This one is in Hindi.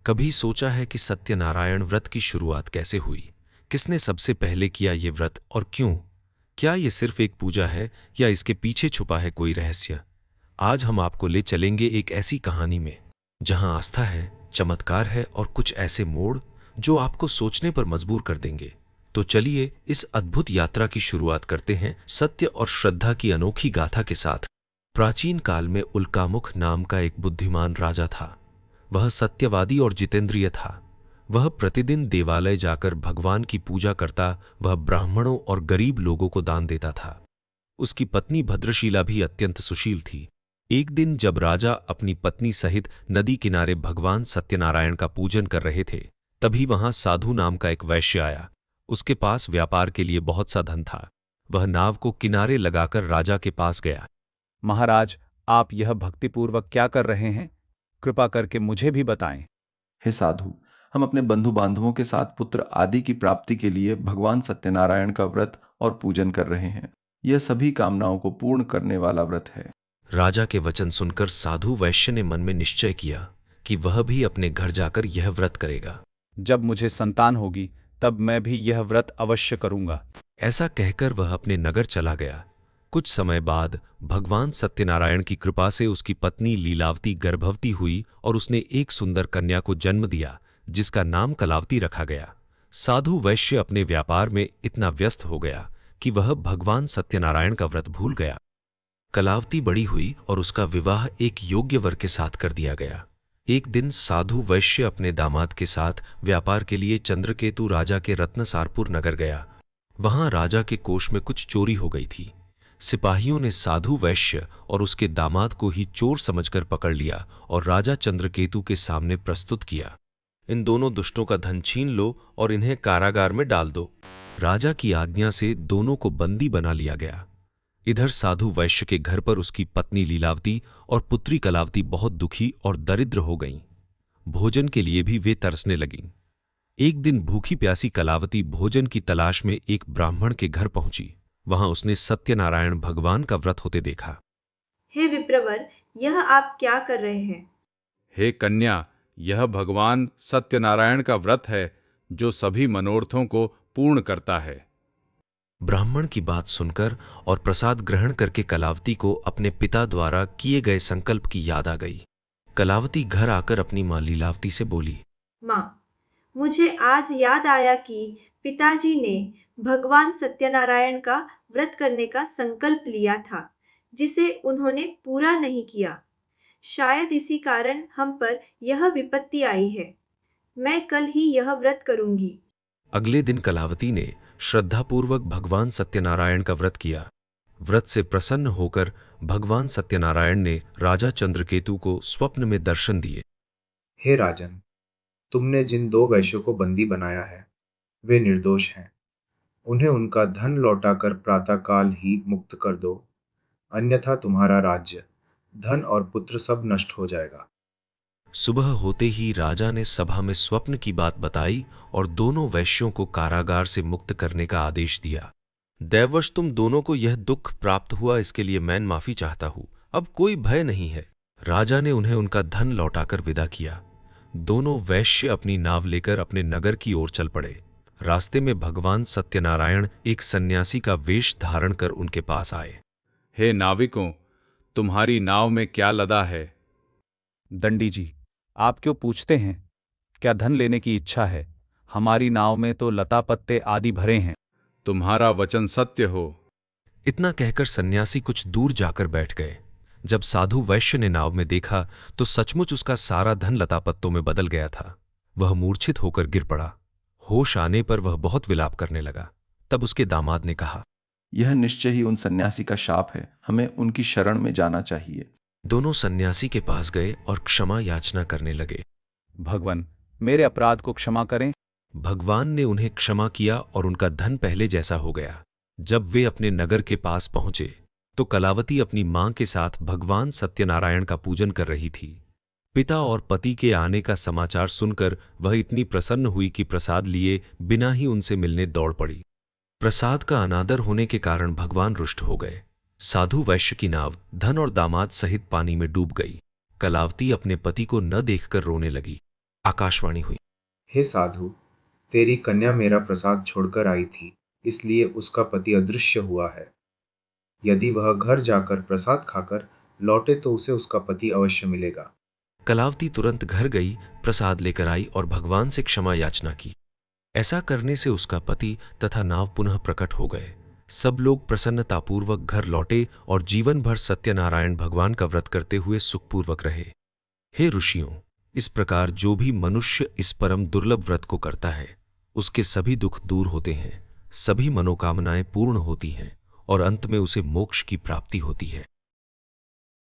कभी सोचा है कि सत्यनारायण व्रत की शुरुआत कैसे हुई? किसने सबसे पहले किया ये व्रत और क्यों? क्या ये सिर्फ एक पूजा है या इसके पीछे छुपा है कोई रहस्य? आज हम आपको ले चलेंगे एक ऐसी कहानी में जहां आस्था है, चमत्कार है और कुछ ऐसे मोड़ जो आपको सोचने पर मजबूर कर देंगे। तो चलिए इस अद्भुत यात्रा की शुरुआत करते हैं सत्य और श्रद्धा की अनोखी गाथा के साथ। प्राचीन काल में उल्कामुख नाम का एक बुद्धिमान राजा था। वह सत्यवादी और जितेंद्रिय था। वह प्रतिदिन देवालय जाकर भगवान की पूजा करता, वह ब्राह्मणों और गरीब लोगों को दान देता था। उसकी पत्नी भद्रशीला भी अत्यंत सुशील थी। एक दिन जब राजा अपनी पत्नी सहित नदी किनारे भगवान सत्यनारायण का पूजन कर रहे थे, तभी वहां साधु नाम का एक वैश्य आया। उसके पास व्यापार के लिए बहुत सा धन था। वह नाव को किनारे लगाकर राजा के पास गया। महाराज, आप यह भक्तिपूर्वक क्या कर रहे हैं? कृपा करके मुझे भी बताएं। हे साधु, हम अपने बंधु बांधवों के साथ पुत्र आदि की प्राप्ति के लिए भगवान सत्यनारायण का व्रत और पूजन कर रहे हैं। यह सभी कामनाओं को पूर्ण करने वाला व्रत है। राजा के वचन सुनकर साधु वैश्य ने मन में निश्चय किया कि वह भी अपने घर जाकर यह व्रत करेगा। जब मुझे संतान होगी तब मैं भी यह व्रत अवश्य करूंगा। ऐसा कहकर वह अपने नगर चला गया। कुछ समय बाद भगवान सत्यनारायण की कृपा से उसकी पत्नी लीलावती गर्भवती हुई और उसने एक सुंदर कन्या को जन्म दिया, जिसका नाम कलावती रखा गया। साधु वैश्य अपने व्यापार में इतना व्यस्त हो गया कि वह भगवान सत्यनारायण का व्रत भूल गया। कलावती बड़ी हुई और उसका विवाह एक योग्य वर के साथ कर दिया गया। एक दिन साधु वैश्य अपने दामाद के साथ व्यापार के लिए चंद्रकेतु राजा के रत्नसारपुर नगर गया। वहां राजा के कोष में कुछ चोरी हो गई थी। सिपाहियों ने साधु वैश्य और उसके दामाद को ही चोर समझकर पकड़ लिया और राजा चंद्रकेतु के सामने प्रस्तुत किया। इन दोनों दुष्टों का धन छीन लो और इन्हें कारागार में डाल दो। राजा की आज्ञा से दोनों को बंदी बना लिया गया। इधर साधु वैश्य के घर पर उसकी पत्नी लीलावती और पुत्री कलावती बहुत दुखी और दरिद्र हो गईं। भोजन के लिए भी वे तरसने लगीं। एक दिन भूखी प्यासी कलावती भोजन की तलाश में एक ब्राह्मण के घर पहुंची। वहां उसने सत्यनारायण भगवान का व्रत होते देखा। हे विप्रवर, यह आप क्या कर रहे हैं? हे कन्या, यह भगवान सत्यनारायण का व्रत है जो सभी मनोरथों को पूर्ण करता है। ब्राह्मण की बात सुनकर और प्रसाद ग्रहण करके कलावती को अपने पिता द्वारा किए गए संकल्प की याद आ गई। कलावती घर आकर अपनी मां लीलावती से बोली, माँ, मुझे आज याद आया कि पिताजी ने भगवान सत्यनारायण का व्रत करने का संकल्प लिया था, जिसे उन्होंने पूरा नहीं किया। शायद इसी कारण हम पर यह विपत्ति आई है। मैं कल ही यह व्रत करूंगी। अगले दिन कलावती ने श्रद्धापूर्वक भगवान सत्यनारायण का व्रत किया। व्रत से प्रसन्न होकर भगवान सत्यनारायण ने राजा चंद्रकेतु को स्वप्न में दर्शन दिए। हे राजन, तुमने जिन दो वैश्यों को बंदी बनाया है वे निर्दोष हैं। उन्हें उनका धन लौटाकर प्रातःकाल ही मुक्त कर दो, अन्यथा तुम्हारा राज्य, धन और पुत्र सब नष्ट हो जाएगा। सुबह होते ही राजा ने सभा में स्वप्न की बात बताई और दोनों वैश्यों को कारागार से मुक्त करने का आदेश दिया। दैवश तुम दोनों को यह दुख प्राप्त हुआ, इसके लिए मैं माफी चाहता हूं। अब कोई भय नहीं है। राजा ने उन्हें उनका धन लौटाकर विदा किया। दोनों वैश्य अपनी नाव लेकर अपने नगर की ओर चल पड़े। रास्ते में भगवान सत्यनारायण एक सन्यासी का वेश धारण कर उनके पास आए। हे नाविकों, तुम्हारी नाव में क्या लदा है? दंडी जी, आप क्यों पूछते हैं? क्या धन लेने की इच्छा है? हमारी नाव में तो लता पत्ते आदि भरे हैं। तुम्हारा वचन सत्य हो। इतना कहकर सन्यासी कुछ दूर जाकर बैठ गए। जब साधु वैश्य ने नाव में देखा तो सचमुच उसका सारा धन लता पत्तों में बदल गया था। वह मूर्छित होकर गिर पड़ा। होश आने पर वह बहुत विलाप करने लगा। तब उसके दामाद ने कहा, यह निश्चय ही उन सन्यासी का शाप है। हमें उनकी शरण में जाना चाहिए। दोनों सन्यासी के पास गए और क्षमा याचना करने लगे। भगवान, मेरे अपराध को क्षमा करें। भगवान ने उन्हें क्षमा किया और उनका धन पहले जैसा हो गया। जब वे अपने नगर के पास पहुंचे तो कलावती अपनी मां के साथ भगवान सत्यनारायण का पूजन कर रही थी। पिता और पति के आने का समाचार सुनकर वह इतनी प्रसन्न हुई कि प्रसाद लिए बिना ही उनसे मिलने दौड़ पड़ी। प्रसाद का अनादर होने के कारण भगवान रुष्ट हो गए। साधु वैश्य की नाव धन और दामाद सहित पानी में डूब गई। कलावती अपने पति को न देखकर रोने लगी। आकाशवाणी हुई। हे साधु, तेरी कन्या मेरा प्रसाद छोड़कर आई थी, इसलिए उसका पति अदृश्य हुआ है। यदि वह घर जाकर प्रसाद खाकर लौटे तो उसे उसका पति अवश्य मिलेगा। कलावती तुरंत घर गई, प्रसाद लेकर आई और भगवान से क्षमा याचना की। ऐसा करने से उसका पति तथा नाव पुनः प्रकट हो गए। सब लोग प्रसन्नतापूर्वक घर लौटे और जीवन भर सत्यनारायण भगवान का व्रत करते हुए सुखपूर्वक रहे। हे ऋषियों, इस प्रकार जो भी मनुष्य इस परम दुर्लभ व्रत को करता है, उसके सभी दुख दूर होते हैं, सभी मनोकामनाएं पूर्ण होती हैं और अंत में उसे मोक्ष की प्राप्ति होती है।